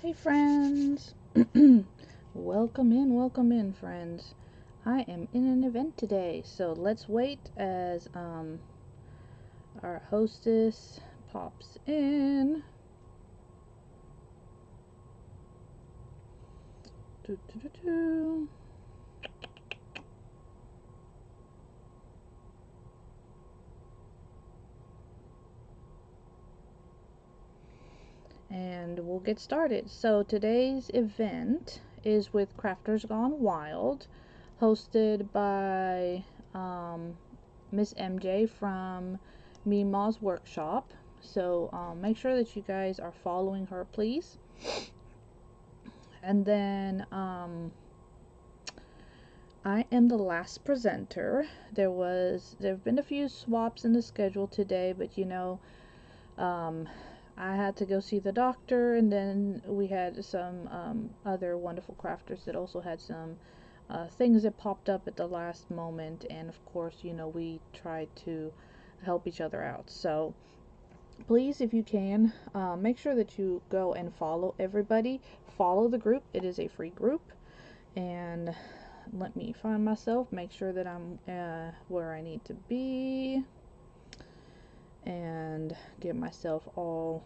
Hey friends, welcome in friends. I am in an event today, so let's wait as our hostess pops in. Doo, doo, doo, doo. And we'll get started. So today's event is with Crafters Gone Wild, hosted by Miss MJ from Mima's Workshop. So make sure that you guys are following her, please. And then I am the last presenter. There have been a few swaps in the schedule today, but I had to go see the doctor, and then we had some other wonderful crafters that also had some things that popped up at the last moment, and of course, we tried to help each other out. So please, if you can, make sure that you go and follow everybody. Follow the group. It is a free group. And let me find myself, make sure that I'm where I need to be, and get myself all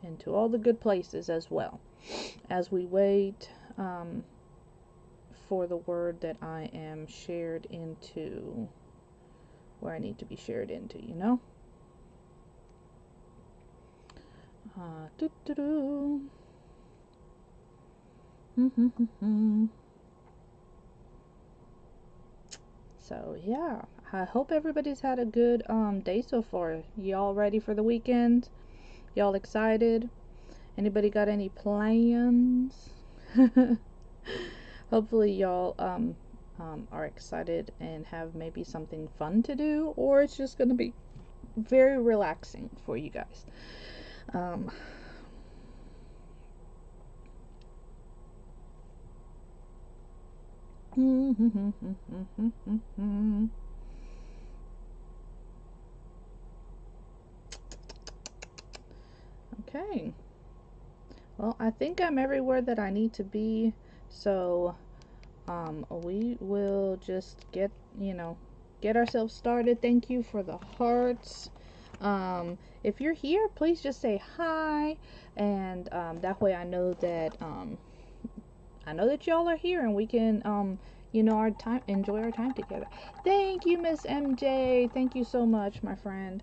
into all the good places as well as we wait for the word that I am shared into where I need to be shared into, doo -doo -doo. So yeah, I hope everybody's had a good day so far. Y'all ready for the weekend? Y'all excited? Anybody got any plans? Hopefully y'all are excited and have maybe something fun to do, or it's just gonna be very relaxing for you guys. Okay. Well, I think I'm everywhere that I need to be, so we will just get ourselves started. Thank you for the hearts. If you're here, please just say hi, and that way I know that y'all are here, and we can enjoy our time together. Thank you, Miss MJ. Thank you so much, my friend.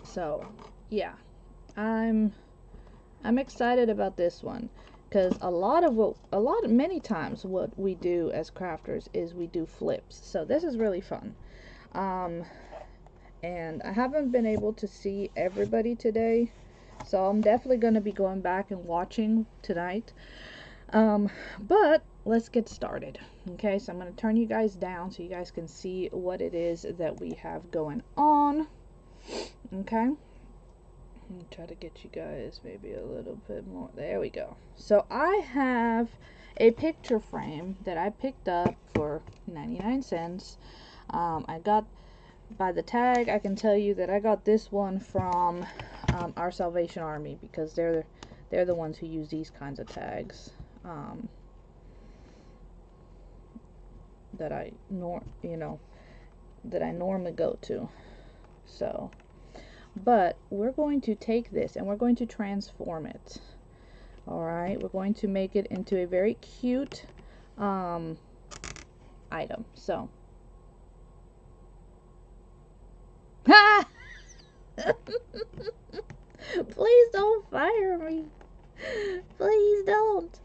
So yeah, I'm excited about this one, because many times what we do as crafters is we do flips. So this is really fun. And I haven't been able to see everybody today, so I'm definitely going to be going back and watching tonight. But let's get started. Okay, so I'm going to turn you guys down so you guys can see what it is that we have going on. Okay, try to get you guys maybe a little bit more. There we go. So I have a picture frame that I picked up for 99 cents. I got, by the tag, I can tell you that I got this one from our Salvation Army, because they're the ones who use these kinds of tags that I normally go to. So, but we're going to take this and we're going to transform it. Alright, we're going to make it into a very cute item. So, please don't fire me. Please don't.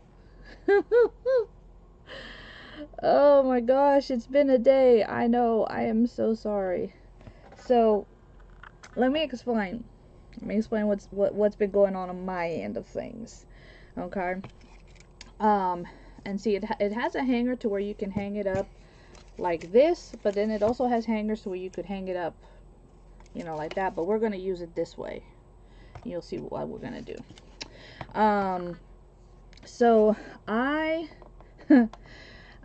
Oh my gosh, it's been a day. I know. I am so sorry. So, let me explain. What's been going on my end of things. Okay. And see, it has a hanger to where you can hang it up like this, but then it also has hangers to where you could hang it up, like that. But we're gonna use it this way. You'll see what we're gonna do. So I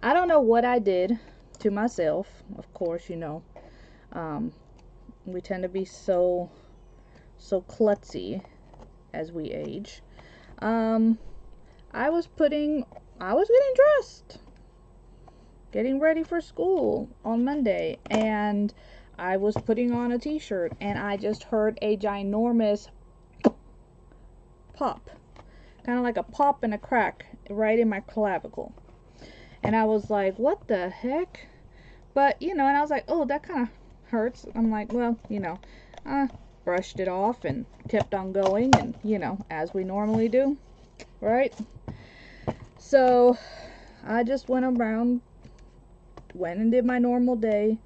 I don't know what I did to myself. Of course, we tend to be so klutzy as we age. I was getting dressed, getting ready for school on Monday, and I was putting on a t-shirt, and I just heard a ginormous pop, kind of like a pop and a crack right in my clavicle. And I was like, what the heck? But, you know, and I was like, oh, that kind of hurts. I'm like, well, you know, I brushed it off and kept on going, and, you know, as we normally do, right? So I just went and did my normal day.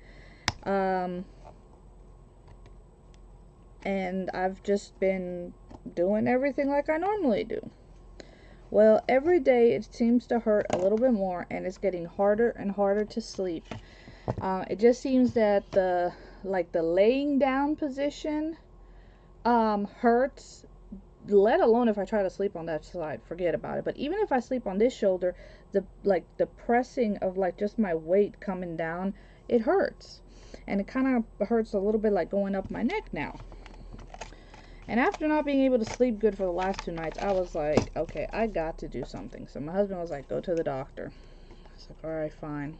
And I've just been doing everything like I normally do. Well, every day it seems to hurt a little bit more, and it's getting harder and harder to sleep. It just seems that the laying down position hurts, let alone if I try to sleep on that side, forget about it. But even if I sleep on this shoulder, the pressing of like just my weight coming down, it hurts. And it kind of hurts a little bit like going up my neck now. And after not being able to sleep good for the last 2 nights, I was like, okay, I got to do something. So my husband was like, go to the doctor. I was like, alright, fine.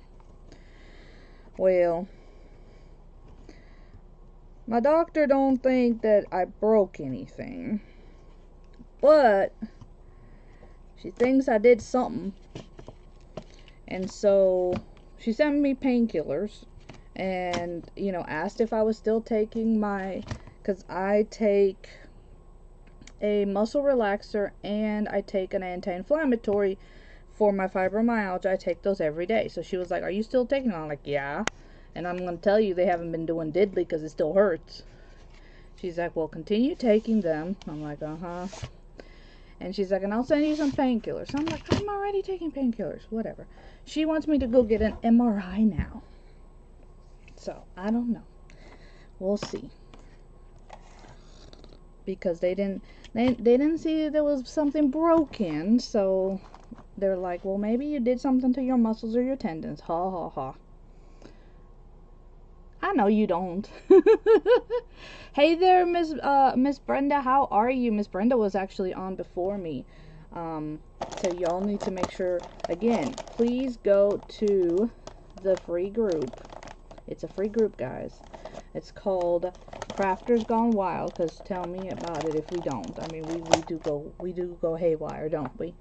Well, my doctor don't think that I broke anything, but she thinks I did something. And so she sent me painkillers and, you know, asked if I was still taking because I take a muscle relaxer and I take an anti-inflammatory for my fibromyalgia. I take those every day. So she was like, are you still taking them? I'm like, yeah. And I'm going to tell you, they haven't been doing diddly because it still hurts. She's like, well, continue taking them. I'm like, uh-huh. And she's like, and I'll send you some painkillers. I'm like, I'm already taking painkillers. Whatever. She wants me to go get an MRI now. So, I don't know. We'll see. Because they didn't see that there was something broken. So, they're like, well, maybe you did something to your muscles or your tendons. Ha, ha, ha. I know you don't. Hey there, Miss Brenda. How are you? Miss Brenda was actually on before me. So y'all need to make sure, again, please go to the free group. It's a free group, guys. It's called Crafters Gone Wild, because tell me about it if we don't. I mean, we do go haywire, don't we?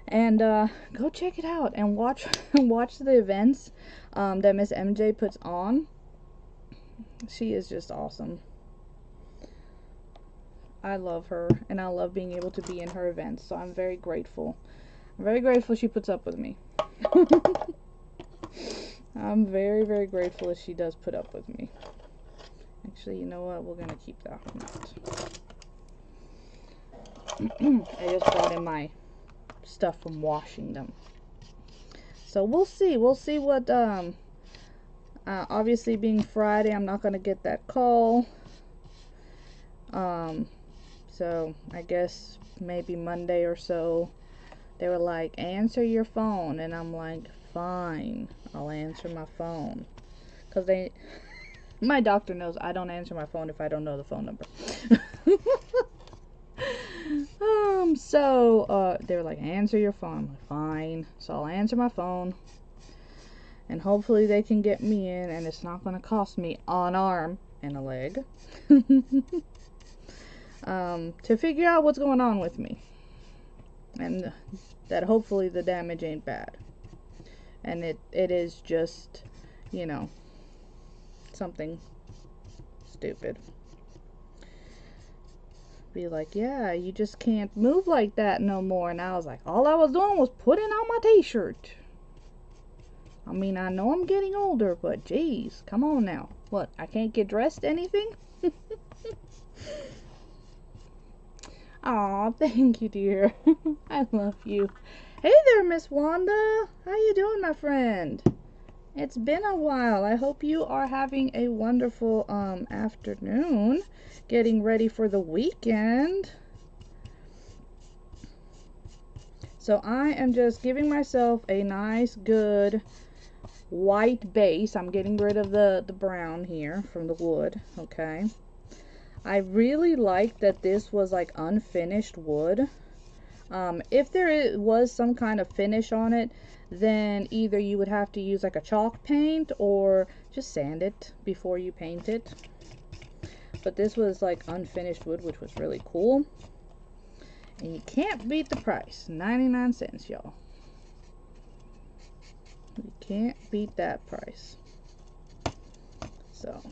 And go check it out and watch the events that Miss MJ puts on. She is just awesome. I love her, and I love being able to be in her events, so I'm very grateful. I'm very grateful she puts up with me. I'm very, very grateful that she does put up with me. Actually, you know what? We're going to keep that one out. I just brought in my stuff from washing them. So we'll see. We'll see what, obviously being Friday, I'm not going to get that call. So I guess maybe Monday or so, they were like, answer your phone. And I'm like, fine, I'll answer my phone. Because my doctor knows I don't answer my phone if I don't know the phone number. So they were like, answer your phone. I'm like, fine. So I'll answer my phone. And hopefully they can get me in, and it's not going to cost me an arm and a leg. To figure out what's going on with me. And that hopefully the damage ain't bad. And it is just, you know, something stupid. Be like, yeah, you just can't move like that no more. And I was like, all I was doing was putting on my t-shirt. I mean, I know I'm getting older, but geez, come on now. What, I can't get dressed anything? Aw, thank you, dear. I love you. Hey there, Miss Wanda. How you doing, my friend? It's been a while. I hope you are having a wonderful afternoon, getting ready for the weekend. So I am just giving myself a nice, good white base. I'm getting rid of the brown here from the wood, okay? I really like that this was like unfinished wood. If there was some kind of finish on it, then either you would have to use like a chalk paint or just sand it before you paint it. But this was like unfinished wood, which was really cool. And you can't beat the price. 99 cents, y'all. You can't beat that price. So.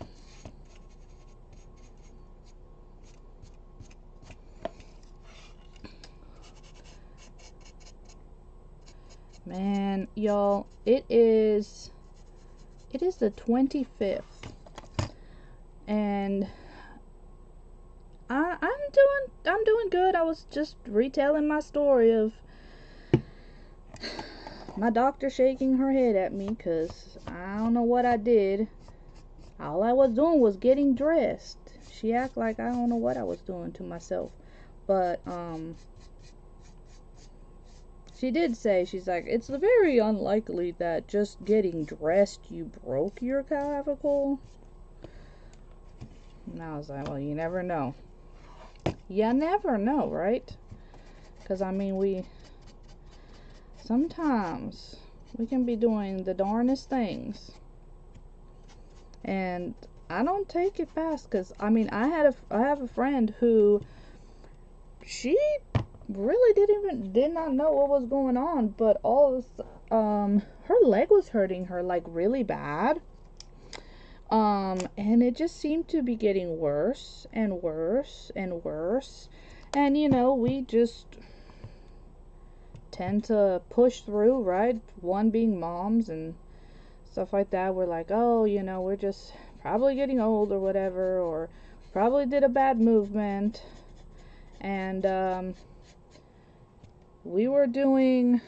Man, y'all, it is the 25th. And I'm doing good. I was just retelling my story of my doctor shaking her head at me because I don't know what I did. All I was doing was getting dressed. She act like I don't know what I was doing to myself. But she did say, she's like, it's very unlikely that just getting dressed you broke your clavicle. And I was like, well, you never know. You never know, right? Because, I mean, sometimes we can be doing the darndest things. And I don't take it fast because, I mean, I have a friend who, she really did not know what was going on, but her leg was hurting her like really bad. And it just seemed to be getting worse and worse and worse. And, you know, we just tend to push through, right? One being moms and stuff like that. We're like, oh, you know, we're just probably getting old or whatever, or probably did a bad movement. And, we were doing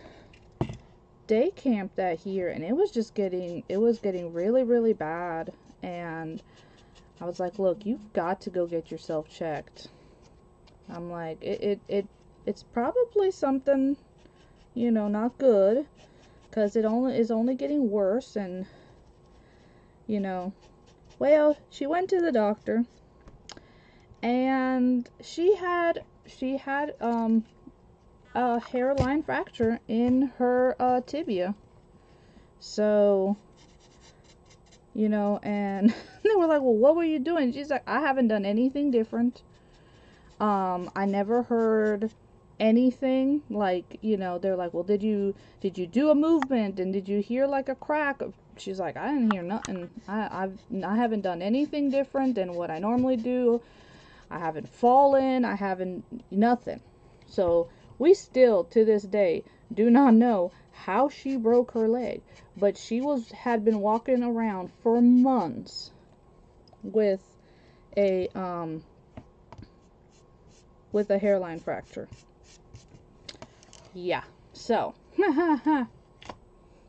day camp that year, and it was getting really, really bad. And I was like, look, you've got to go get yourself checked. I'm like, it's probably something, you know, not good, because it is only getting worse. And, you know, well, she went to the doctor, and she had a hairline fracture in her tibia. So, you know, and they were like, well, what were you doing? She's like, I haven't done anything different. I never heard anything like, you know, they're like, well, did you do a movement, and did you hear like a crack? She's like, I didn't hear nothing. I haven't done anything different than what I normally do. I haven't fallen. I haven't nothing. So we still to this day do not know how she broke her leg, but she had been walking around for months with a hairline fracture. Yeah. So,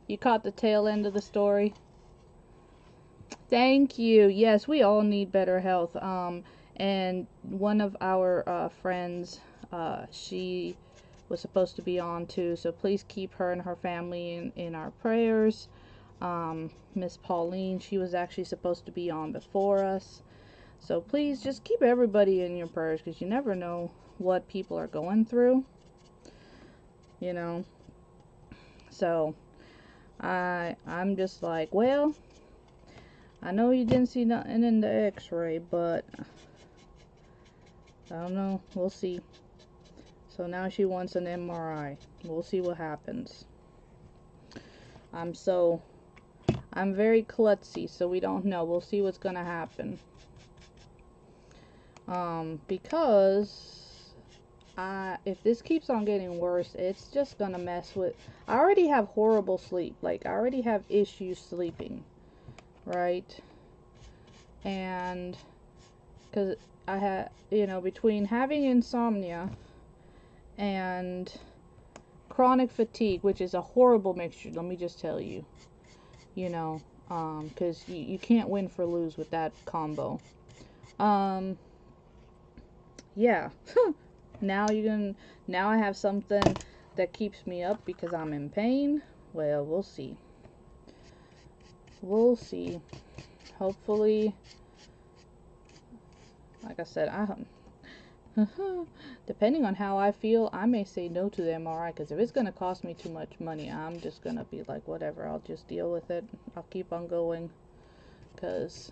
you caught the tail end of the story. Thank you. Yes, we all need better health. And one of our friends, she was supposed to be on too, so please keep her and her family in our prayers. Miss Pauline, she was actually supposed to be on before us, so please just keep everybody in your prayers, because you never know what people are going through, you know. So I'm just like, well, I know you didn't see nothing in the x-ray, but I don't know, we'll see. So now she wants an MRI. We'll see what happens. I'm very klutzy, so we don't know. We'll see what's gonna happen. Because if this keeps on getting worse, it's just gonna mess with. I already have horrible sleep. Like, I already have issues sleeping, right? And because I had, you know, between having insomnia and chronic fatigue, which is a horrible mixture, let me just tell you, you know, because you can't win for lose with that combo. Yeah. Now I have something that keeps me up because I'm in pain. Well, we'll see. We'll see. Hopefully like I said, depending on how I feel, I may say no to the MRI, because if it's going to cost me too much money, I'm just going to be like, whatever, I'll just deal with it. I'll keep on going, because,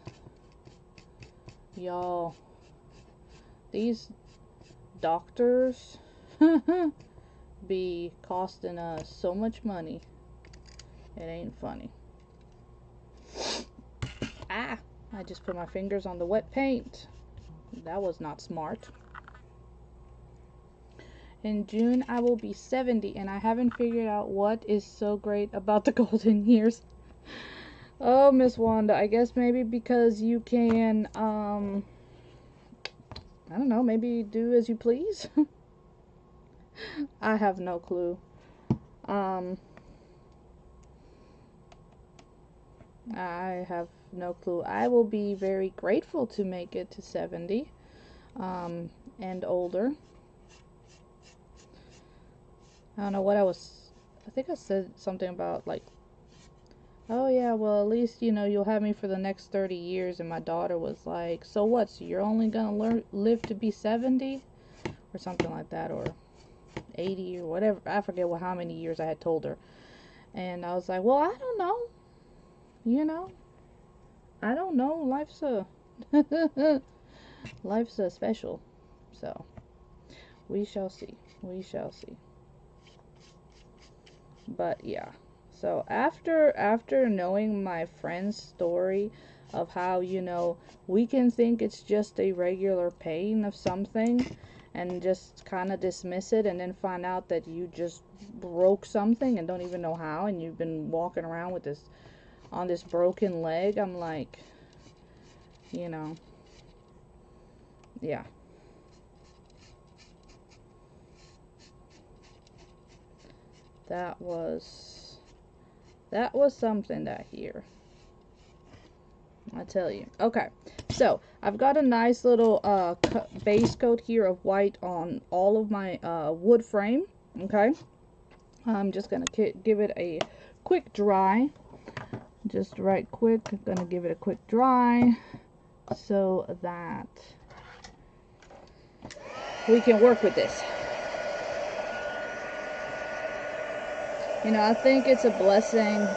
y'all, these doctors be costing us so much money. It ain't funny. Ah, I just put my fingers on the wet paint. That was not smart. In June, I will be 70, and I haven't figured out what is so great about the golden years. Oh, Miss Wanda, I guess maybe because you can, I don't know, maybe do as you please? I have no clue. I have no clue. I will be very grateful to make it to 70, and older. I don't know what I think I said something about, like, oh yeah, well, at least, you'll have me for the next 30 years. And my daughter was like, so what? So you're only gonna live to be 70? Or something like that, or 80 or whatever. I forget how many years I had told her. And I was like, well, I don't know. I don't know. Life's a special. So, we shall see. We shall see. But yeah. So after knowing my friend's story of how, we can think it's just a regular pain of something and just kind of dismiss it, and then find out that you just broke something and don't even know how, and you've been walking around with on this broken leg, I'm like, yeah. That was something that year, I tell you. Okay, so I've got a nice little base coat here of white on all of my wood frame. Okay, I'm just gonna give it a quick dry, just right quick. I'm gonna give it a quick dry so that we can work with this. I think it's a blessing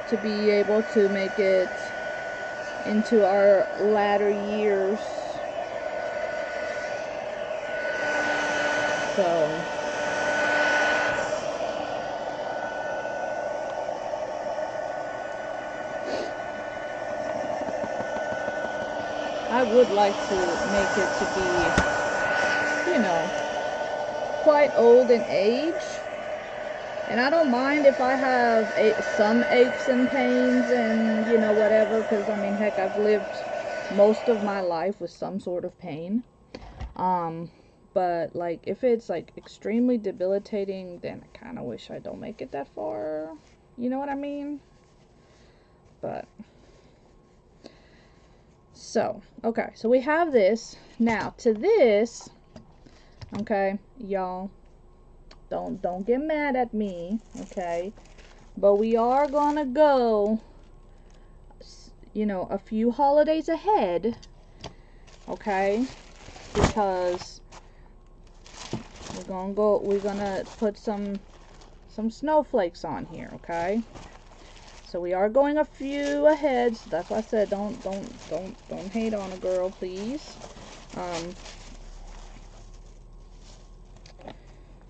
to be able to make it into our latter years. So I would like to make it to be, quite old in age. And I don't mind if I have some aches and pains and, whatever. Because, I mean, heck, I've lived most of my life with some sort of pain. But, like, if it's, like, extremely debilitating, then I kind of wish I don't make it that far. You know what I mean? But... so, okay, so we have this. Now, to this, okay, y'all, don't get mad at me, okay, but we are gonna go, a few holidays ahead, okay, because we're gonna put some snowflakes on here, okay. So we are going a few ahead. So that's why I said don't hate on a girl, please.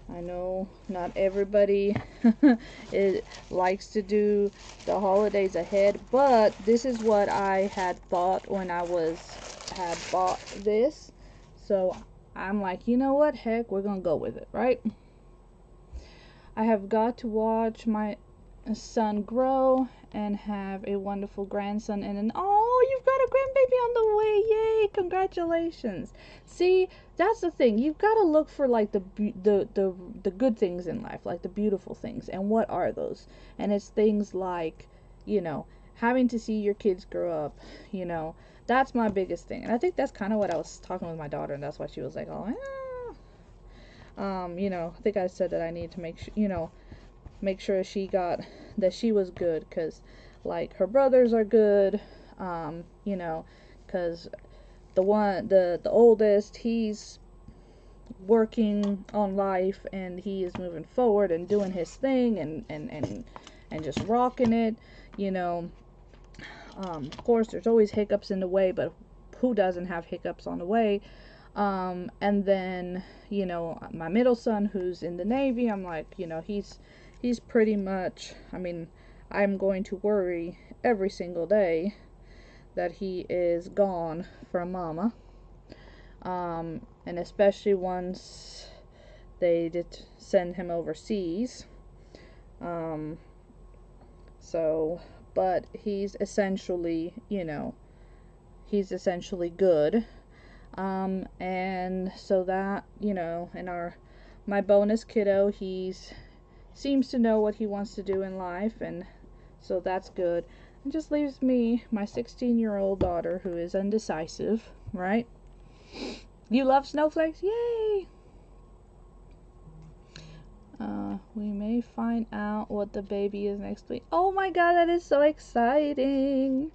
I know not everybody likes to do the holidays ahead, but this is what I had thought when I had bought this. So I'm like, you know what? Heck, we're gonna go with it, right? I have got to watch my son grow and have a wonderful grandson, and you've got a grandbaby on the way. Yay, congratulations. See, that's the thing, you've got to look for like the good things in life, like the beautiful things. And what are those? And it's things like, having to see your kids grow up. That's my biggest thing. And I think that's kind of what I was talking with my daughter, and that's why she was like, oh yeah. I think I said that I need to make sure, make sure that she was good, because like her brothers are good, you know, because the oldest, he's working on life, and he is moving forward and doing his thing, and just rocking it, you know. Of course there's always hiccups in the way, but who doesn't have hiccups on the way? And then, you know, my middle son, who's in the Navy, I'm like, you know, he's pretty much, I mean, I'm going to worry every single day that he is gone from mama. And especially once they did send him overseas. So, but he's essentially, you know, he's essentially good. And so that, you know, and my bonus kiddo, seems to know what he wants to do in life, and so that's good. It just leaves me, my 16-year-old daughter, who is indecisive, right? You love snowflakes? Yay! We may find out what the baby is next week. Oh my god, that is so exciting!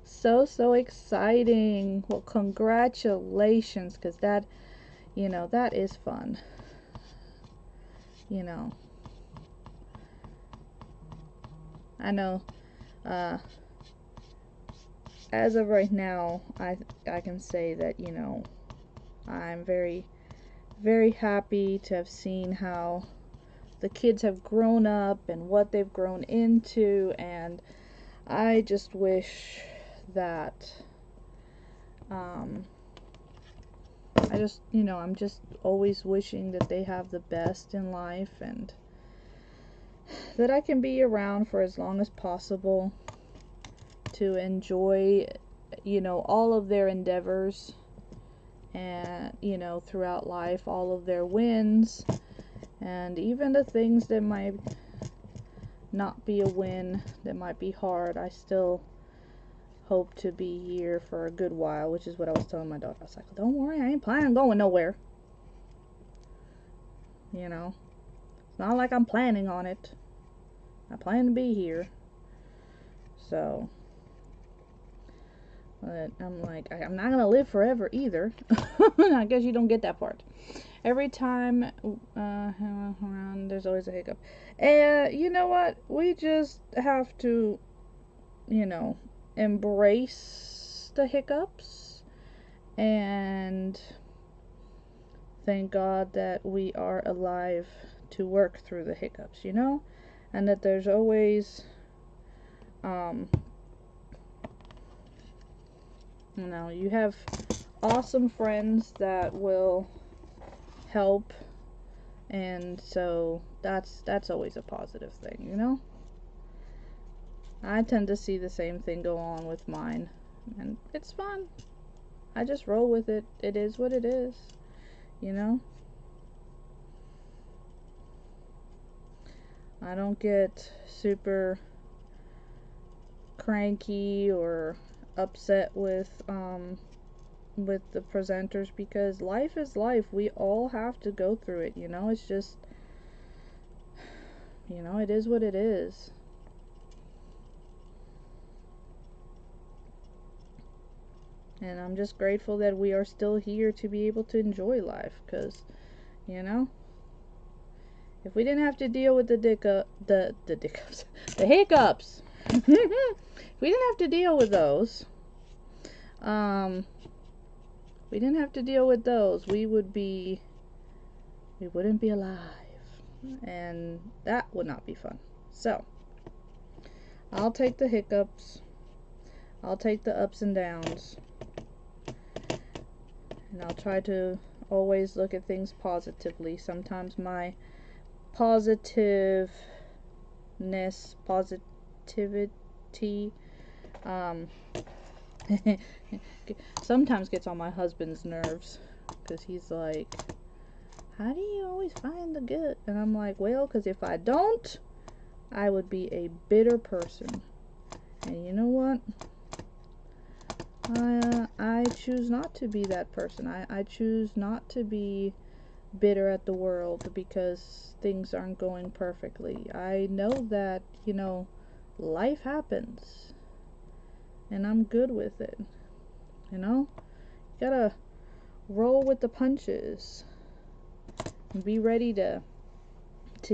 So exciting. Well, congratulations, because that, you know, that is fun. You know, I know, as of right now, I can say that, you know, I'm very, very happy to have seen how the kids have grown up and what they've grown into, and I just wish that, I just, you know, I'm just always wishing that they have the best in life, and that I can be around for as long as possible to enjoy, you know, all of their endeavors, and, you know, throughout life, all of their wins, and even the things that might not be a win, that might be hard. I still hope to be here for a good while, which is what I was telling my daughter. I was like, don't worry, I ain't planning on going nowhere. You know, it's not like I'm planning on it. I plan to be here. So, but I'm like, I'm not gonna live forever either. I guess you don't get that part. Every time around, there's always a hiccup. And you know what? We just have to, you know, embrace the hiccups and thank God that we are alive to work through the hiccups, you know? And that there's always, you know, you have awesome friends that will help, and so that's always a positive thing, you know. I tend to see the same thing go on with mine, and it's fun. I just roll with it. It is what it is, you know. I don't get super cranky or upset with the presenters, because life is life. We all have to go through it, you know. It's just, you know, it is what it is. And I'm just grateful that we are still here to be able to enjoy life, because, you know, if we didn't have to deal with the hiccups, if we didn't have to deal with those, we didn't have to deal with those, we wouldn't be alive, and that would not be fun. So, I'll take the hiccups, I'll take the ups and downs, and I'll try to always look at things positively. Sometimes my positivity, sometimes gets on my husband's nerves, because he's like, how do you always find the good? And I'm like, well, because if I don't, I would be a bitter person. And you know what? I choose not to be that person. I choose not to be bitter at the world because things aren't going perfectly. I know that, you know, life happens and I'm good with it. You know, you gotta roll with the punches and be ready to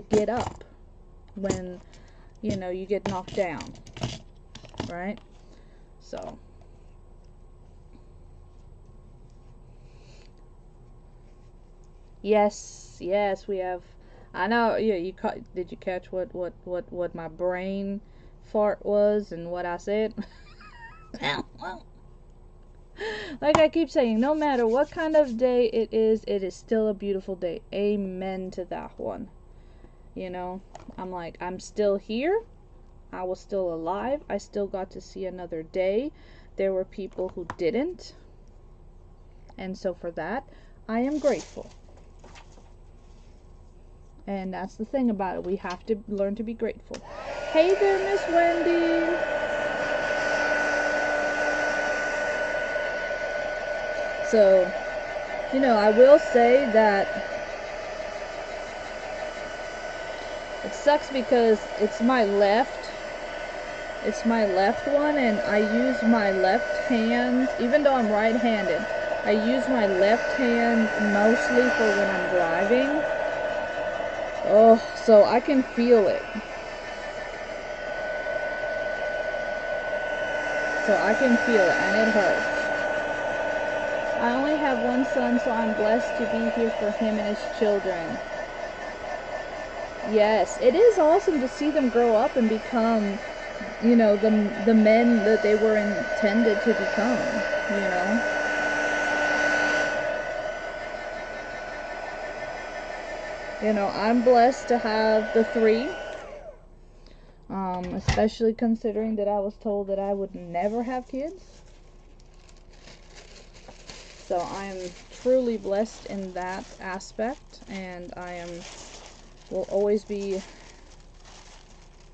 get up when, you know, you get knocked down, right? So yes, yes, we have. I know. Yeah, you caught. Did you catch what my brain fart was and what I said? Like I keep saying, no matter what kind of day it is still a beautiful day. Amen to that one. You know, I'm like, I'm still here. I was still alive. I still got to see another day. There were people who didn't. And so for that, I am grateful. And that's the thing about it. We have to learn to be grateful. Hey there, Miss Wendy. So, you know, I will say that it sucks because it's my left one, and I use my left hand, even though I'm right-handed, I use my left hand mostly for when I'm driving. Oh, so I can feel it. And it hurts. I only have one son, so I'm blessed to be here for him and his children. Yes, it is awesome to see them grow up and become, you know, the men that they were intended to become, you know. You know, I'm blessed to have the 3, especially considering that I was told that I would never have kids. So I am truly blessed in that aspect, and will always be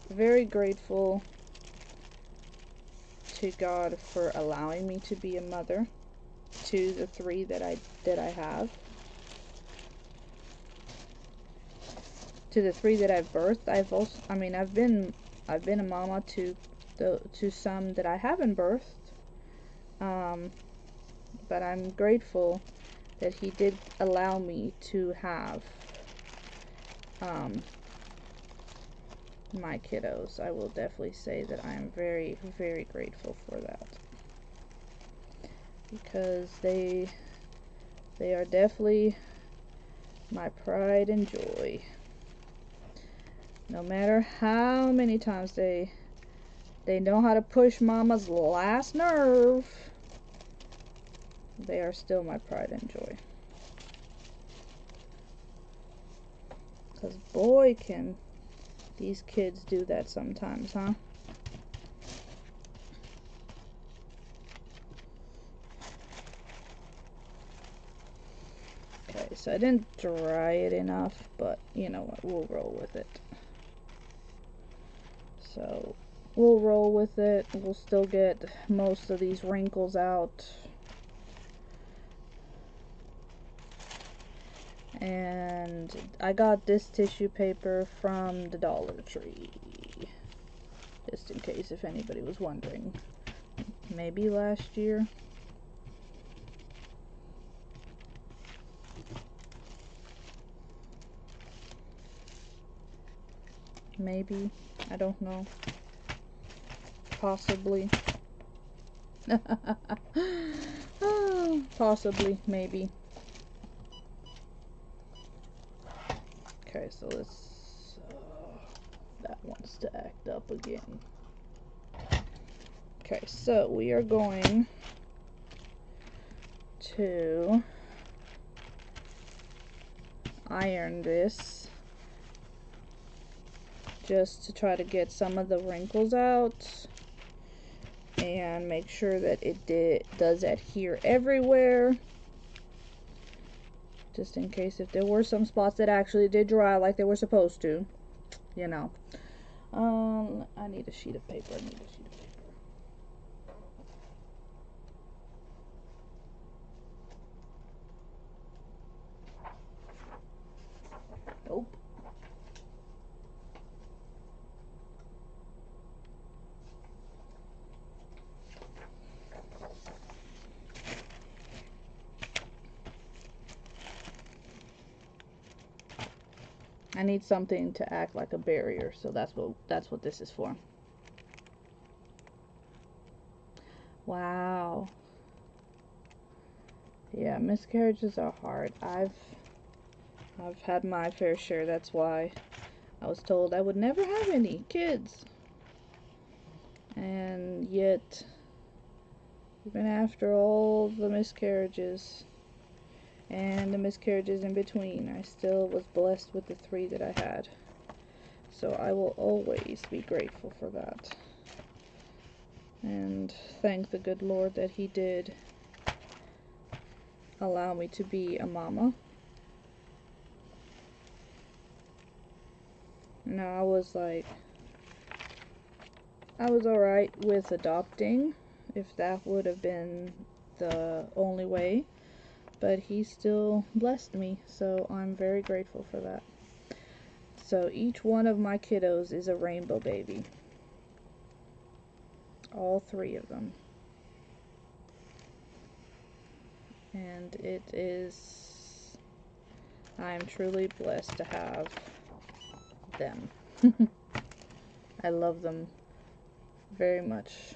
very grateful to God for allowing me to be a mother to the 3 that I have. To the 3 that I've birthed. I've been a mama to some that I haven't birthed. But I'm grateful that he did allow me to have my kiddos. I will definitely say that I am very, very grateful for that, because they are definitely my pride and joy. No matter how many times they know how to push mama's last nerve, they are still my pride and joy. Because boy, can these kids do that sometimes, huh? Okay, so I didn't dry it enough, but you know what, we'll roll with it. So we'll roll with it. We'll still get most of these wrinkles out. And I got this tissue paper from the Dollar Tree, just in case if anybody was wondering. Maybe last year. Maybe. I don't know. Possibly. Possibly. Maybe. Okay, so let's... that wants to act up again. Okay, so we are going to iron this just to try to get some of the wrinkles out and make sure that it does adhere everywhere, just in case if there were some spots that actually did dry like they were supposed to, you know. I need a sheet of paper. I need something to act like a barrier, so that's what this is for. Wow. Yeah, miscarriages are hard. I've had my fair share. That's why I was told I would never have any kids. And yet, even after all the miscarriages and the miscarriages in between, I still was blessed with the 3 that I had. So I will always be grateful for that. And thank the good Lord that He did allow me to be a mama. Now, I was alright with adopting, if that would have been the only way, but He still blessed me, so I'm very grateful for that. So each one of my kiddos is a rainbow baby. All 3 of them. And I am truly blessed to have them. I love them very much.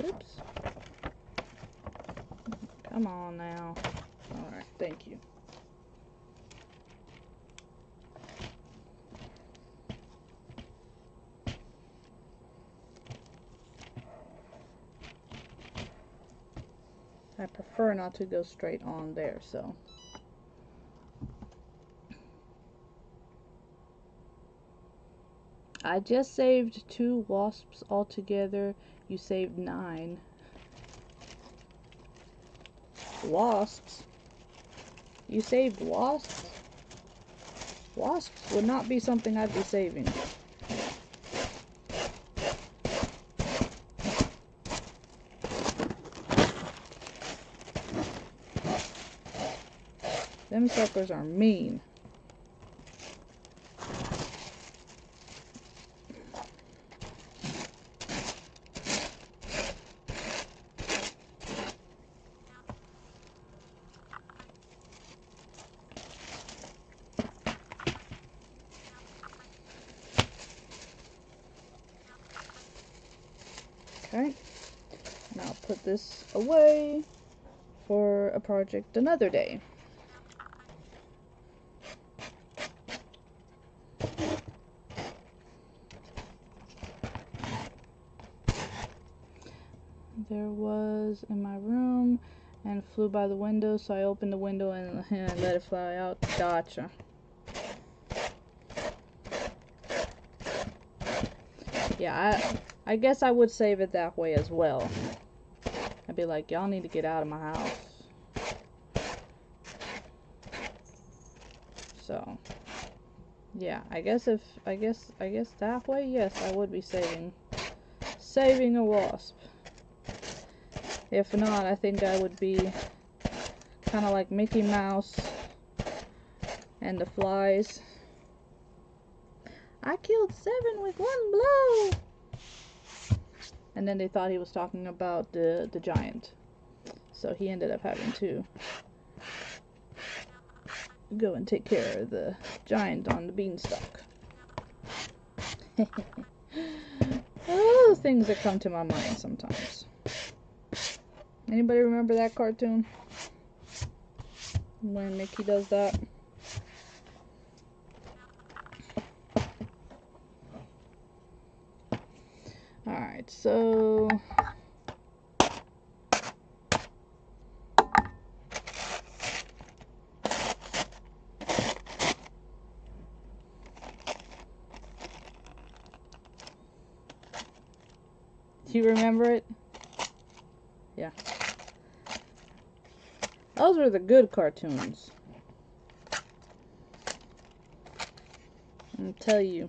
Oops. Come on now. Alright, thank you. I prefer not to go straight on there, so. I just saved 2 wasps altogether. You saved 9. Wasps? You saved wasps? Wasps would not be something I'd be saving. Them suckers are mean. Okay, now I'll put this away for a project another day. There was in my room and flew by the window, so I opened the window and let it fly out. Gotcha. Yeah, I guess I would save it that way as well. I'd be like, y'all need to get out of my house. So, yeah, I guess that way, yes, I would be saving a wasp. If not, I think I would be kind of like Mickey Mouse and the flies. I killed 7 with 1 blow. And then they thought he was talking about the giant. So he ended up having to go and take care of the giant on the beanstalk. Oh, things that come to my mind sometimes. Anybody remember that cartoon? When Mickey does that? Alright, so do you remember it? Yeah. Those were the good cartoons. I'll tell you.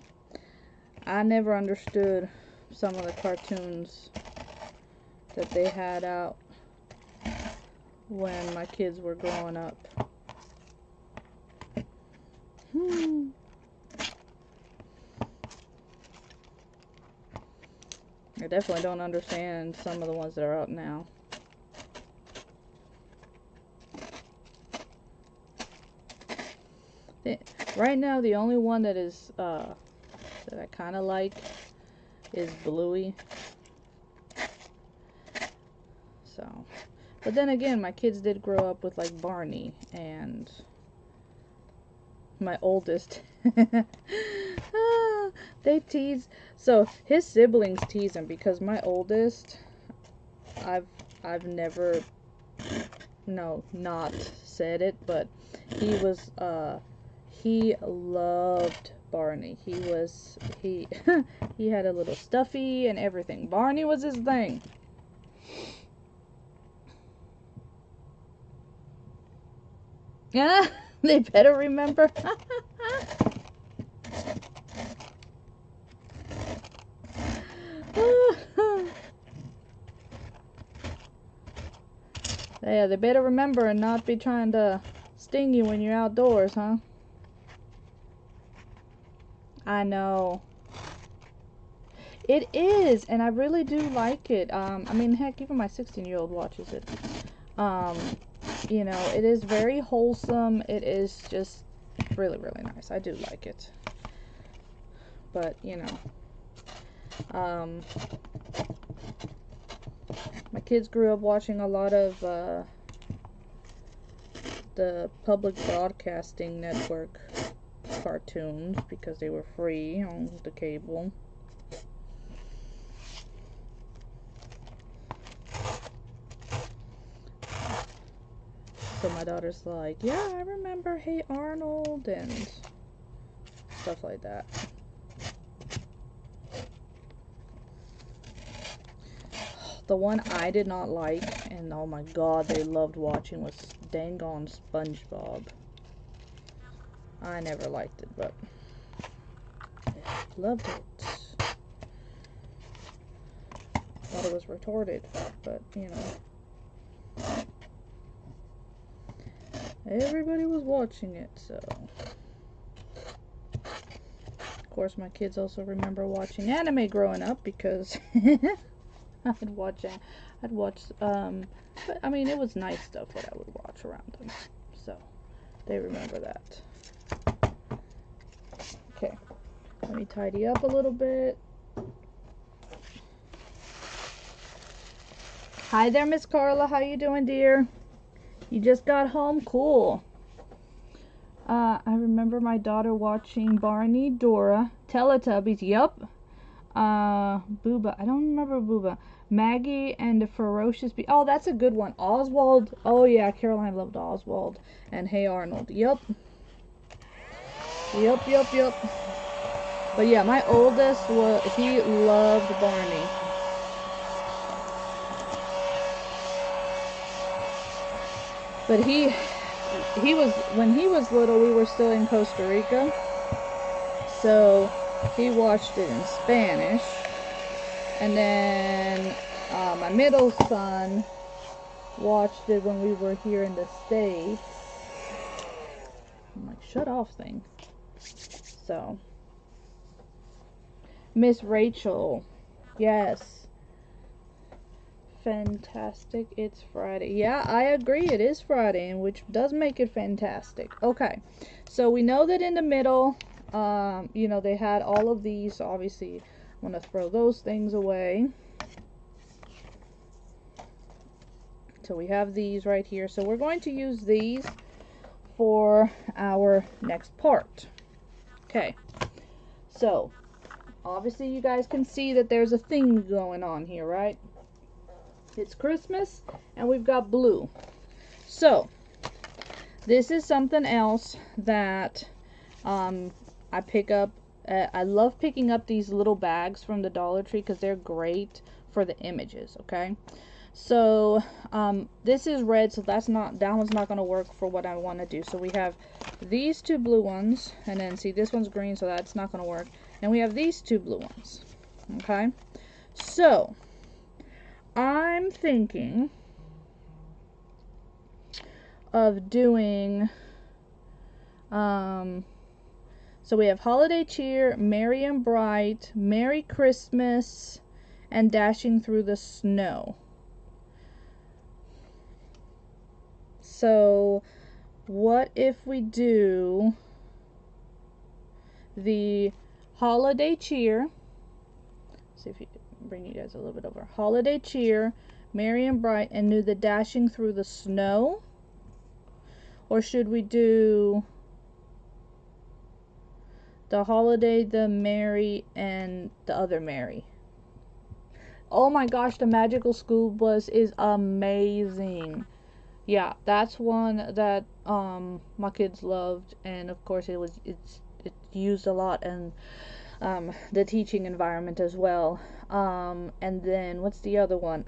I never understood some of the cartoons that they had out when my kids were growing up. I definitely don't understand some of the ones that are out now. Right now, the only one that is that I kind of like is Bluey. So, but then again, my kids did grow up with like Barney and my oldest. They tease. So his siblings tease him because my oldest, I've never, no, not said it, but he was he loved Barney. He he had a little stuffy and everything. Barney was his thing. Yeah, they better remember. Yeah, they better remember and not be trying to sting you when you're outdoors, huh? I know. It is, and I really do like it. I mean, heck, even my 16-year-old watches it. You know, it is very wholesome. It is just really, really nice. I do like it. But, you know, my kids grew up watching a lot of the public broadcasting network cartoons because they were free on the cable. So my daughter's like, yeah, I remember Hey Arnold and stuff like that. The one I did not like, and oh my god, they loved watching, was dang on SpongeBob. I never liked it, but loved it. Thought it was retarded, but you know, everybody was watching it, so. Of course, my kids also remember watching anime growing up because I'd watch, but I mean, it was nice stuff that I would watch around them, so they remember that. Okay, let me tidy up a little bit. Hi there, Miss Carla. How you doing, dear? You just got home? Cool. I remember my daughter watching Barney, Dora, Teletubbies. Yup. Booba. I don't remember Booba. Maggie and the Ferocious Bee. Oh, that's a good one. Oswald. Oh, yeah. Caroline loved Oswald. And Hey Arnold. Yup. Yup, yup, yup. But yeah, my oldest, he loved Barney. But when he was little, we were still in Costa Rica. So he watched it in Spanish. And then my middle son watched it when we were here in the States. I'm like, shut off thing. So, Miss Rachel. Yes. Fantastic. It's Friday. Yeah, I agree. It is Friday, and which does make it fantastic. Okay. So we know that in the middle, you know, they had all of these. So obviously, I'm going to throw those things away. So we have these right here. So we're going to use these for our next part. Okay. So, obviously you guys can see that there's a thing going on here, right? It's Christmas, and we've got blue. So, this is something else that I pick up. I love picking up these little bags from the Dollar Tree because they're great for the images, okay? So, this is red, so that one's not going to work for what I want to do. So, we have these two blue ones, and then, see, this one's green, so that's not going to work. And we have these two blue ones. Okay? So, I'm thinking of doing, so we have Holiday Cheer, Merry and Bright, Merry Christmas, and Dashing Through the Snow. So, what if we do the Holiday Cheer? See if you can bring you guys a little bit over. Holiday Cheer, Merry and Bright, and do the Dashing Through the Snow? Or should we do the Holiday, the Merry, and the other Merry? Oh my gosh, the Magical School Bus is amazing. Yeah, that's one that my kids loved, and of course it's used a lot in the teaching environment as well. And then what's the other one?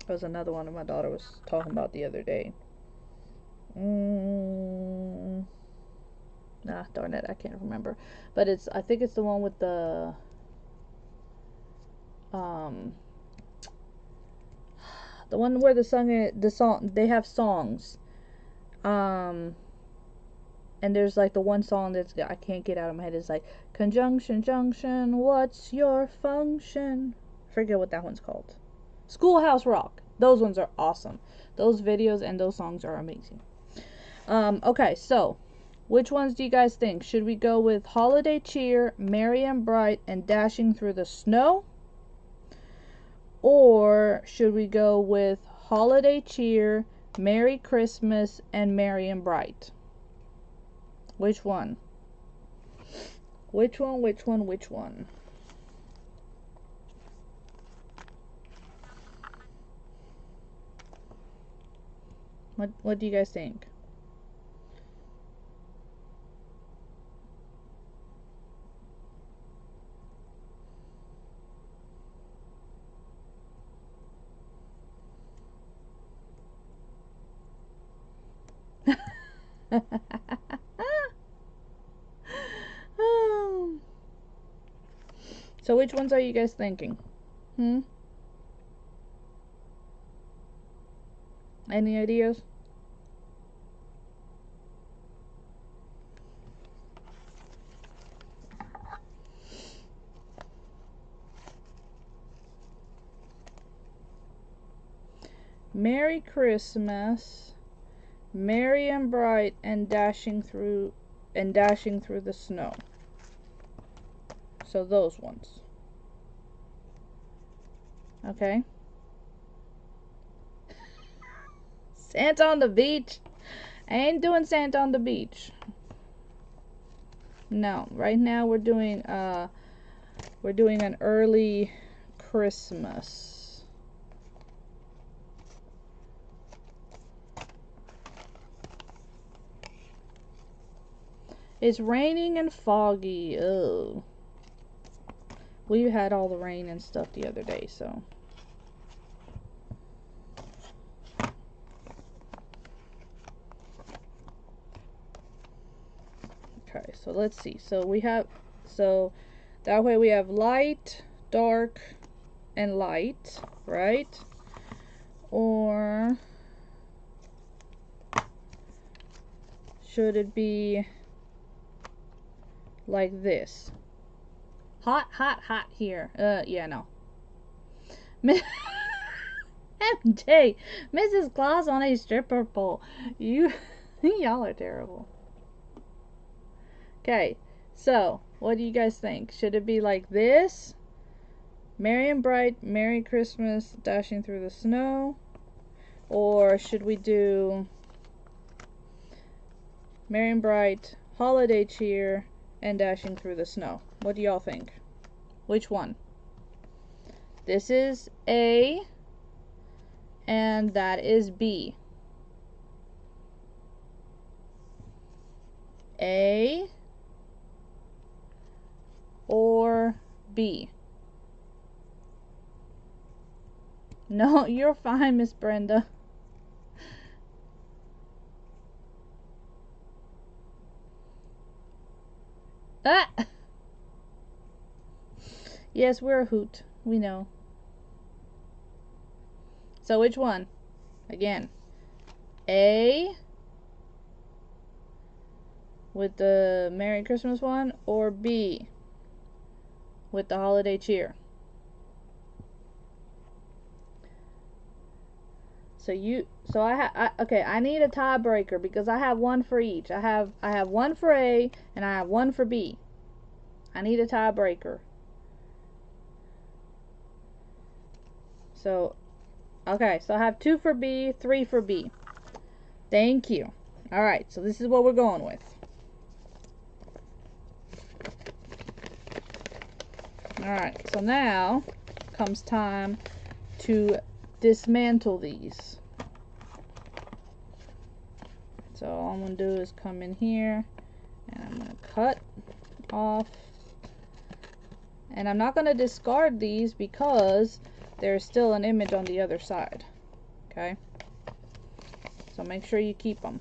There was another one that my daughter was talking about the other day. Darn it, I can't remember. But I think it's the one with the one where the song they have songs. And there's like the one song that's I can't get out of my head. It's like conjunction junction, what's your function? I forget what that one's called. Schoolhouse Rock. Those ones are awesome. Those videos and those songs are amazing. Okay, so which ones do you guys think? Should we go with Holiday Cheer, Merry and Bright, and Dashing Through the Snow? Or should we go with Holiday Cheer, Merry Christmas, and Merry and Bright? Which one? Which one? Which one? Which one? What do you guys think? So which ones are you guys thinking? Any ideas? Merry Christmas, Merry and Bright, and Dashing Through the Snow. So those ones. Okay. Santa on the beach. I ain't doing Santa on the beach. No, right now we're doing an early Christmas. It's raining and foggy. Ugh. We had all the rain and stuff the other day, so. Okay, so let's see. So that way we have light, dark, and light, right? Or should it be like this? Hot, hot, hot here. Yeah, no. MJ, Mrs. Claus on a stripper pole. Y'all are terrible. Okay, so what do you guys think? Should it be like this? Merry and Bright, Merry Christmas, Dashing Through the Snow? Or should we do Merry and Bright, Holiday Cheer, and Dashing Through the Snow? What do y'all think? Which one? This is A, and that is B. A or B? No, you're fine, Miss Brenda. Yes, we're a hoot. We know. So which one? Again. A with the Merry Christmas one, or B with the holiday cheer? Okay, I need a tiebreaker because I have one for each. I have one for A and I have one for B. I need a tiebreaker. So, okay, so I have 2 for B, 3 for B. Thank you. Alright, so this is what we're going with. Alright, so now comes time to dismantle these. So all I'm going to do is come in here and I'm going to cut off. And I'm not going to discard these because there's still an image on the other side. Okay? So make sure you keep them.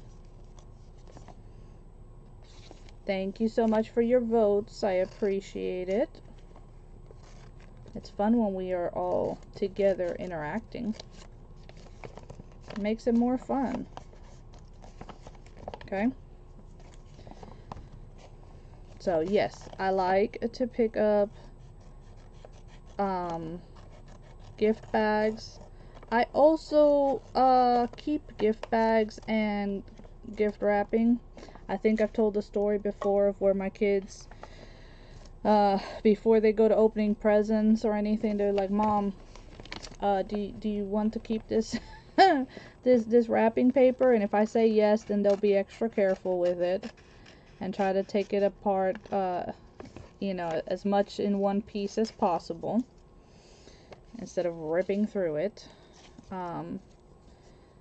Thank you so much for your votes. I appreciate it. It's fun when we are all together interacting. It makes it more fun. Okay? So yes, I like to pick up gift bags. I also keep gift bags and gift wrapping. I think I've told the story before of where my kids, before they go to opening presents or anything, they're like, Mom, do you want to keep this this wrapping paper? And if I say yes, then they'll be extra careful with it and try to take it apart, you know, as much in one piece as possible instead of ripping through it.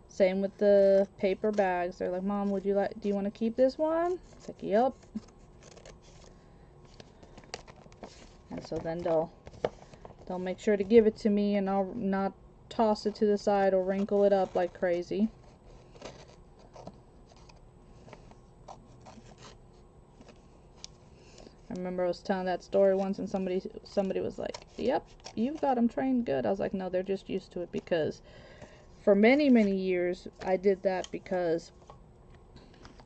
Same with the paper bags. They're like, Mom, do you want to keep this one? It's like, yep. And so then they'll make sure to give it to me, and I'll not toss it to the side or wrinkle it up like crazy. I remember I was telling that story once, and somebody was like, yep, you've got them trained good. I was like, no, they're just used to it, because for many, many years I did that because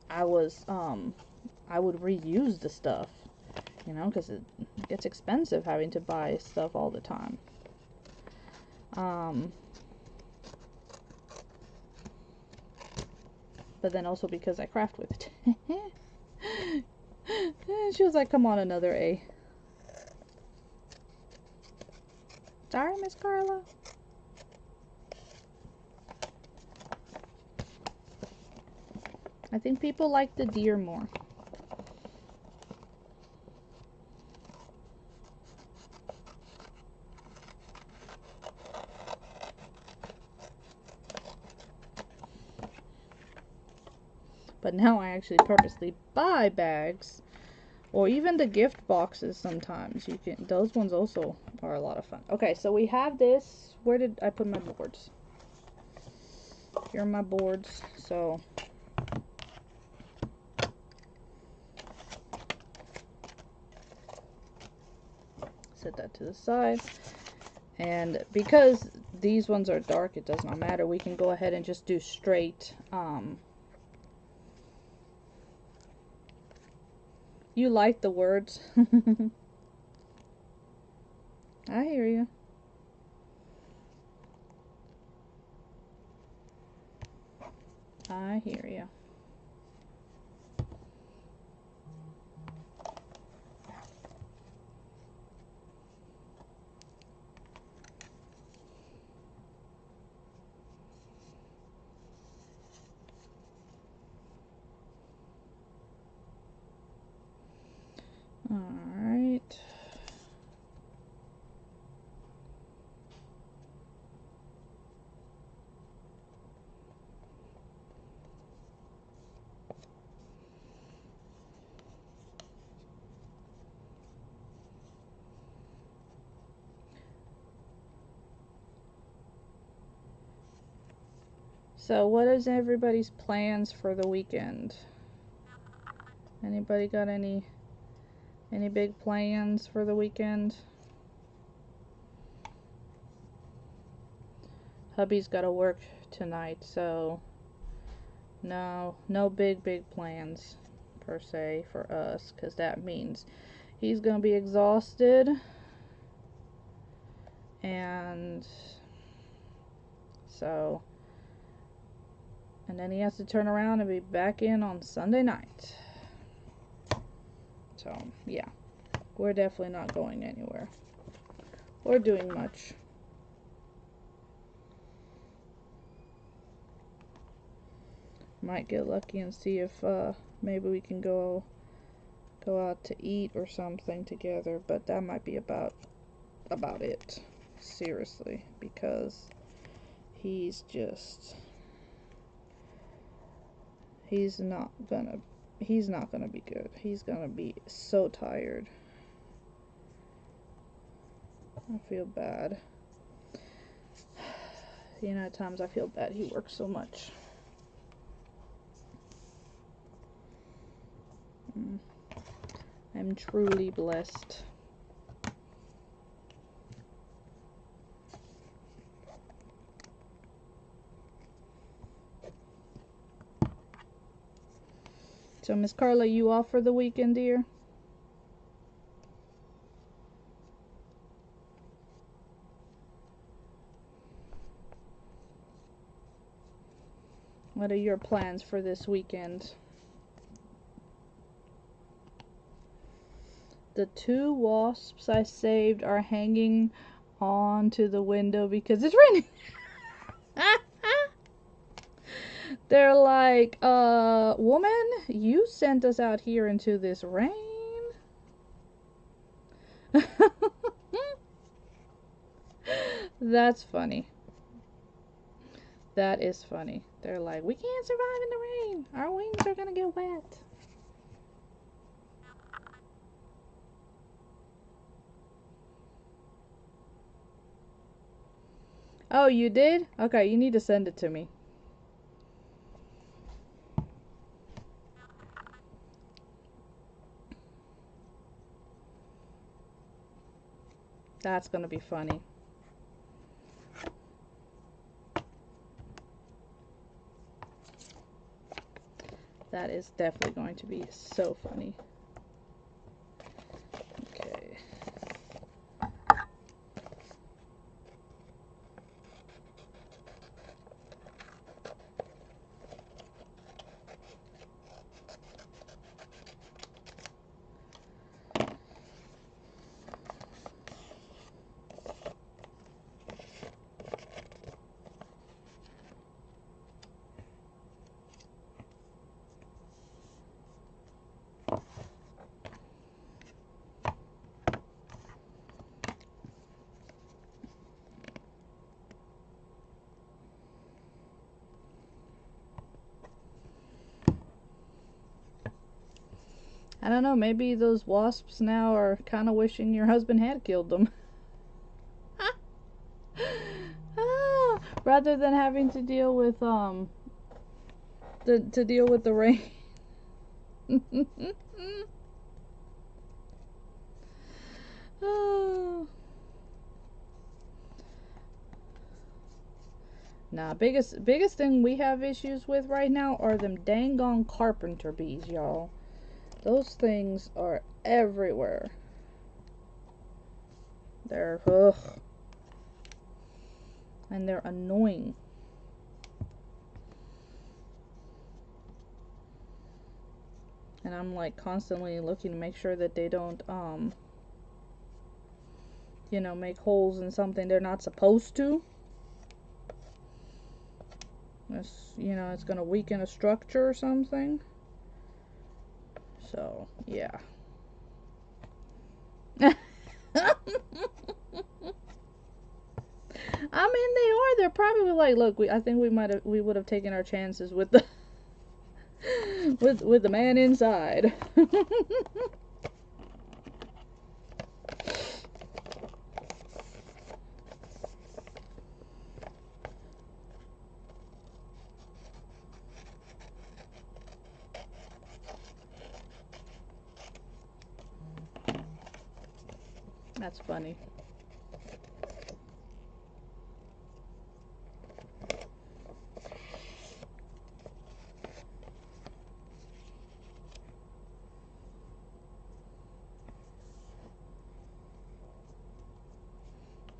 I was I would reuse the stuff, you know, because it gets expensive having to buy stuff all the time. But then also because I craft with it. She was like, come on, another A. Sorry, Miss Carla. I think people like the deer more. But now I actually purposely buy bags, or even the gift boxes sometimes. You can, those ones also are a lot of fun. Okay, so we have this. Where did I put my boards? Here are my boards. So set that to the side. And because these ones are dark, it does not matter. We can go ahead and just do straight. You like the words. I hear you. I hear you. Alright. So what is everybody's plans for the weekend? Anybody got any big plans for the weekend? hubby's got to work tonight, so no big plans per se for us, because that means he's gonna be exhausted, and so, and then he has to turn around and be back in on Sunday night. So yeah, we're definitely not going anywhere or doing much. Might get lucky and see if maybe we can go out to eat or something together, but that might be about it, seriously, because he's not gonna be good. He's gonna be so tired. I feel bad. You know, at times I feel bad he works so much. I'm truly blessed. So, Miss Carla, you off for the weekend, dear? What are your plans for this weekend? The 2 wasps I saved are hanging onto the window because it's raining. They're like, woman, you sent us out here into this rain. That's funny. That is funny. They're like, we can't survive in the rain. Our wings are gonna get wet. Oh, you did? Okay, you need to send it to me. That's gonna be funny. That is definitely going to be so funny. Okay. I don't know, maybe those wasps now are kind of wishing your husband had killed them. Rather than having to deal with to deal with the rain. Nah, biggest thing we have issues with right now are them dang on carpenter bees, y'all. Those things are everywhere. They're and they're annoying. And I'm like constantly looking to make sure that they don't you know, make holes in something they're not supposed to. It's, you know, it's gonna weaken a structure or something. So yeah. I mean, they are. They're probably like, look, I think we would have taken our chances with the with the man inside. That's funny.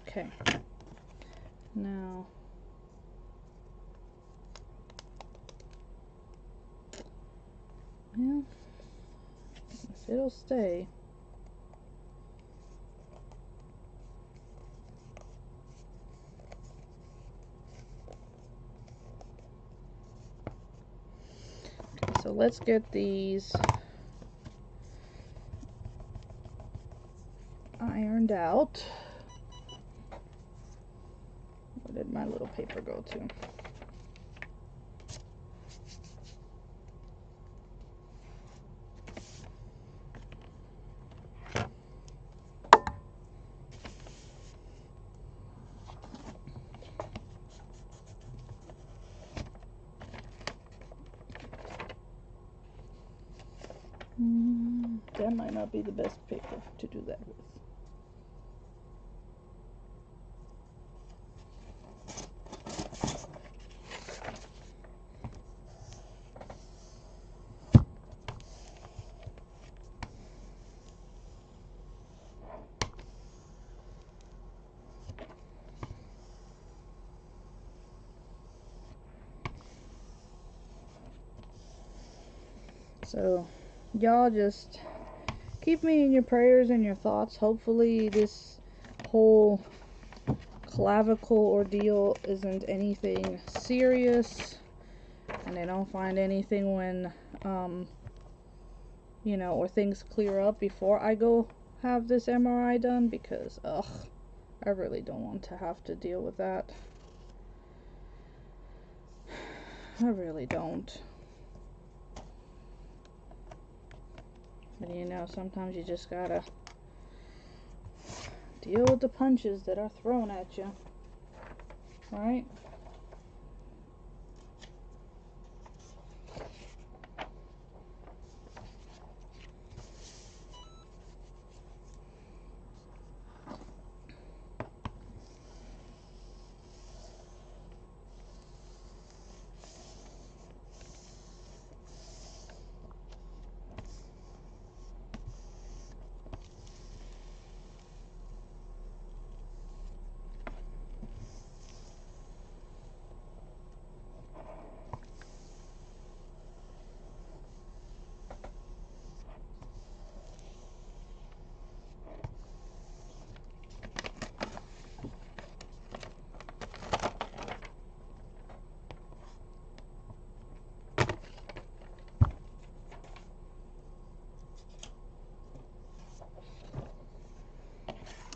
Okay. Now, well, if it'll stay. Okay, so let's get these ironed out. Where did my little paper go to? That might not be the best paper to do that with. So, y'all just keep me in your prayers and your thoughts. Hopefully this whole clavicle ordeal isn't anything serious, and they don't find anything when, you know, or things clear up before I go have this MRI done, because, ugh, I really don't want to have to deal with that. I really don't. But you know, sometimes you just gotta deal with the punches that are thrown at you, right?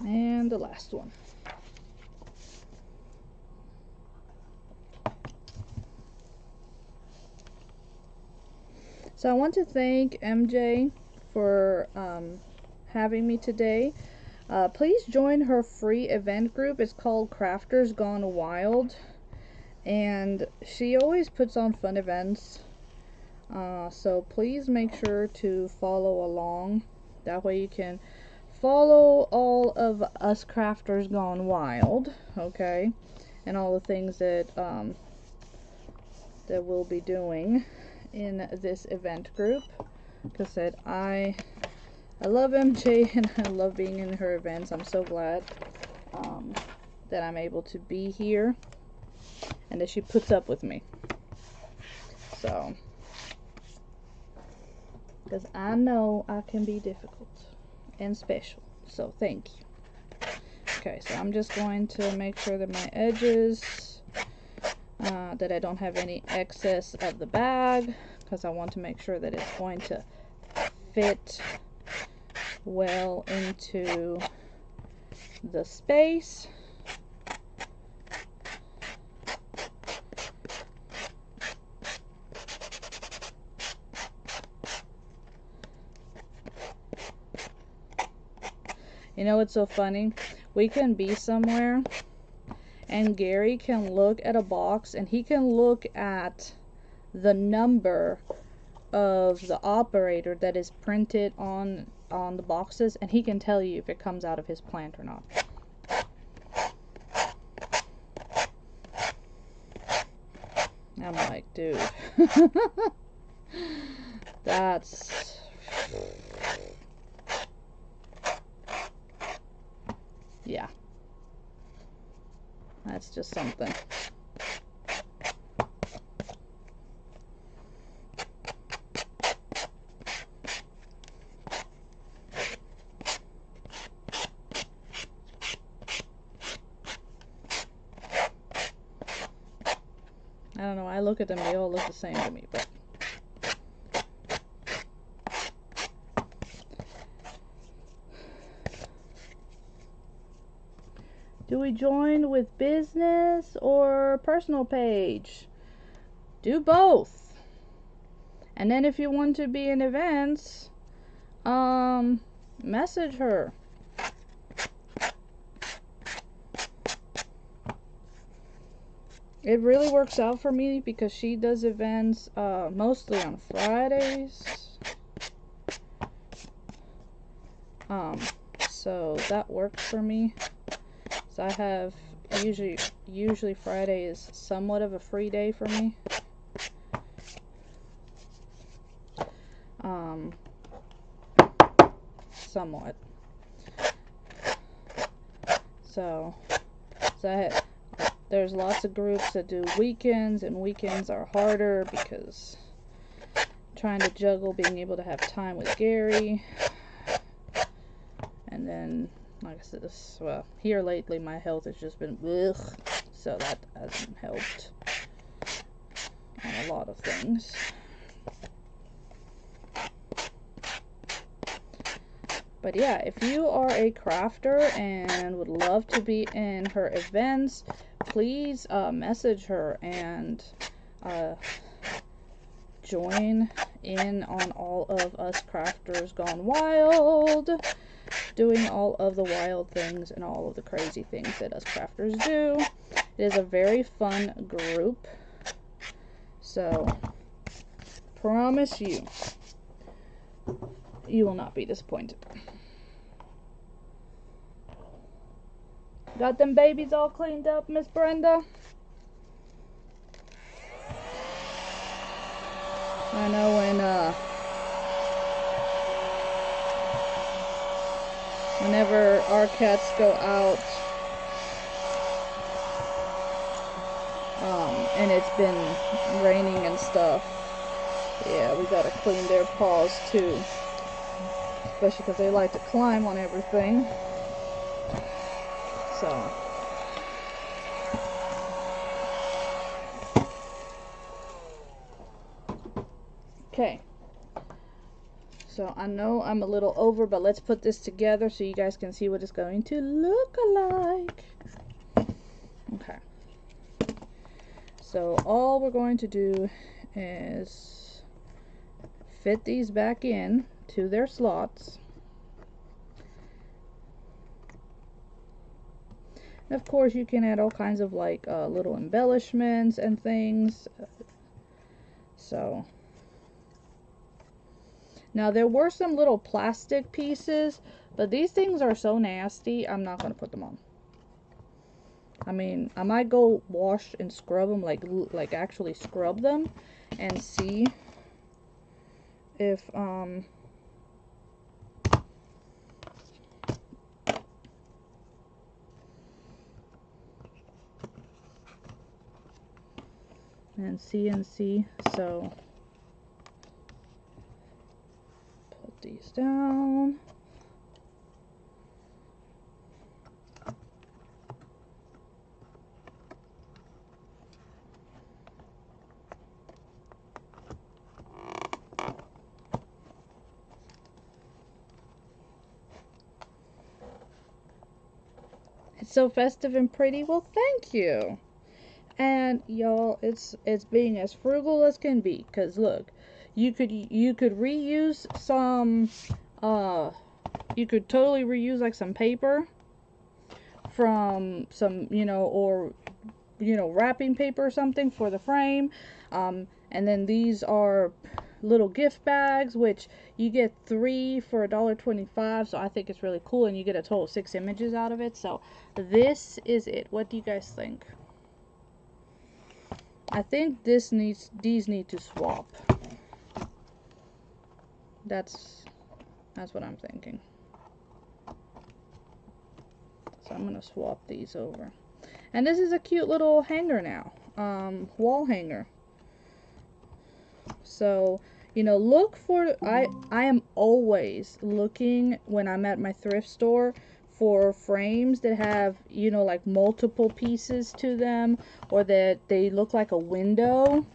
And the last one. So I want to thank MJ for having me today. Please join her free event group. It's called Crafters Gone Wild, and she always puts on fun events. So please make sure to follow along. That way you can follow all of us crafters gone wild, okay, and all the things that that we'll be doing in this event group. Like I said, I love MJ and I love being in her events. I'm so glad that I'm able to be here and that she puts up with me. So, because I know I can be difficult and special. So thank you. Okay, so I'm just going to make sure that my edges, that I don't have any excess of the bag, because I want to make sure that it's going to fit well into the space. You know what's so funny? We can be somewhere and Gary can look at a box and he can look at the number of the operator that is printed on the boxes, and he can tell you if it comes out of his plant or not. I'm like, dude. That's... yeah. That's just something. I don't know, I look at them, they all look the same to me, but do we join with business or personal page? Do both. And then if you want to be in events, message her. It really works out for me because she does events mostly on Fridays. So that works for me. So I have usually Friday is somewhat of a free day for me. Somewhat. So there's lots of groups that do weekends, and weekends are harder because trying to juggle being able to have time with Gary. And then, like I said, well, here lately my health has just been ugh, so that hasn't helped on a lot of things. But yeah, if you are a crafter and would love to be in her events, please message her and join in on all of us crafters gone wild, doing all of the wild things and all of the crazy things that us crafters do. It is a very fun group, so promise you will not be disappointed. Got them babies all cleaned up, Miss Brenda? I know whenever our cats go out, and it's been raining and stuff, yeah, we gotta clean their paws too, especially because they like to climb on everything. So okay, so I know I'm a little over, but let's put this together so you guys can see what it's going to look like. Okay, so all we're going to do is fit these back in to their slots. And of course you can add all kinds of like little embellishments and things. So now there were some little plastic pieces, but these things are so nasty, I'm not going to put them on. I mean, I might go wash and scrub them, like actually scrub them and see if and see. So put these down. It's so festive and pretty. Well, thank you. And y'all, it's being as frugal as can be, because look, you could reuse some you could totally reuse like some paper from some, or wrapping paper or something for the frame, and then these are little gift bags, which you get 3 for $1.25, so I think it's really cool, and you get a total of 6 images out of it. So this is it. What do you guys think? I think these need to swap. That's what I'm thinking. So I'm gonna swap these over. And this is a cute little hanger now, wall hanger. So, you know, look for, I am always looking when I'm at my thrift store for frames that have, you know, like multiple pieces to them, or that they look like a window,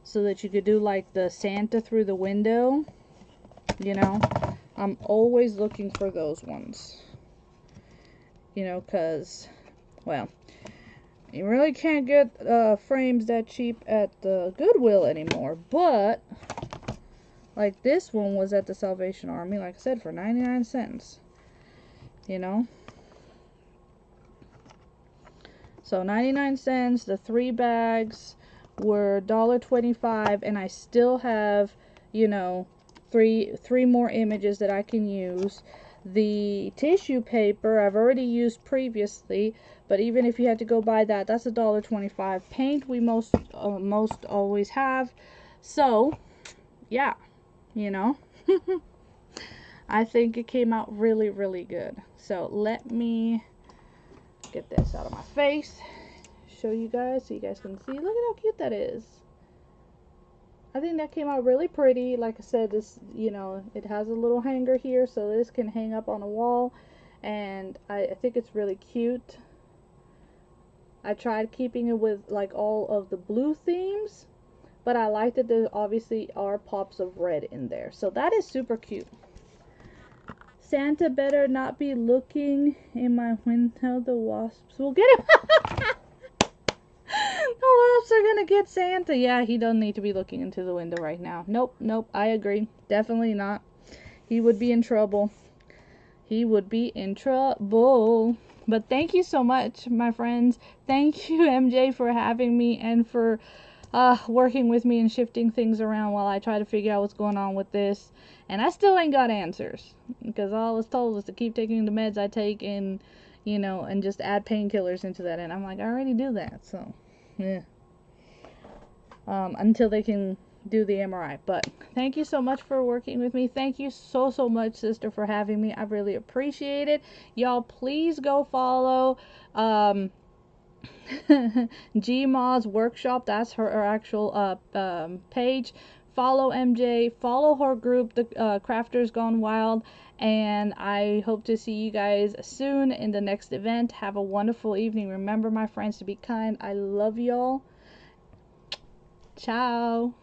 so that you could do like the Santa through the window, you know. I'm always looking for those ones, you know, because, well, you really can't get frames that cheap at the Goodwill anymore. But like this one was at the Salvation Army, like I said, for 99 cents. You know? So 99 cents, the 3 bags were $1.25, and I still have, you know, three more images that I can use. The tissue paper I've already used previously, but even if you had to go buy that, that's $1.25. Paint we most always have. So yeah, you know. I think it came out really, really good. So let me get this out of my face, show you guys so you guys can see. Look at how cute that is. I think that came out really pretty. Like I said, this, you know, it has a little hanger here, so this can hang up on a wall, and I think it's really cute. I tried keeping it with like all of the blue themes, but I like that there obviously are pops of red in there, so that is super cute. Santa better not be looking in my window. The wasps will get him. The wasps are gonna get Santa. Yeah, he doesn't need to be looking into the window right now. Nope, nope, I agree. Definitely not. He would be in trouble. He would be in trouble. But thank you so much, my friends. Thank you, MJ, for having me and for working with me and shifting things around while I try to figure out what's going on with this. And I still ain't got answers, because all I was told was to keep taking the meds I take, and, you know, and just add painkillers into that. And I'm like, I already do that, so yeah. Until they can do the MRI. But thank you so much for working with me. Thank you so much, sister, for having me. I really appreciate it. Y'all, please go follow Gma's workshop. That's her actual page. Follow MJ, follow her group, the Crafters Gone Wild, and I hope to see you guys soon in the next event. Have a wonderful evening. Remember, my friends, to be kind. I love y'all. Ciao.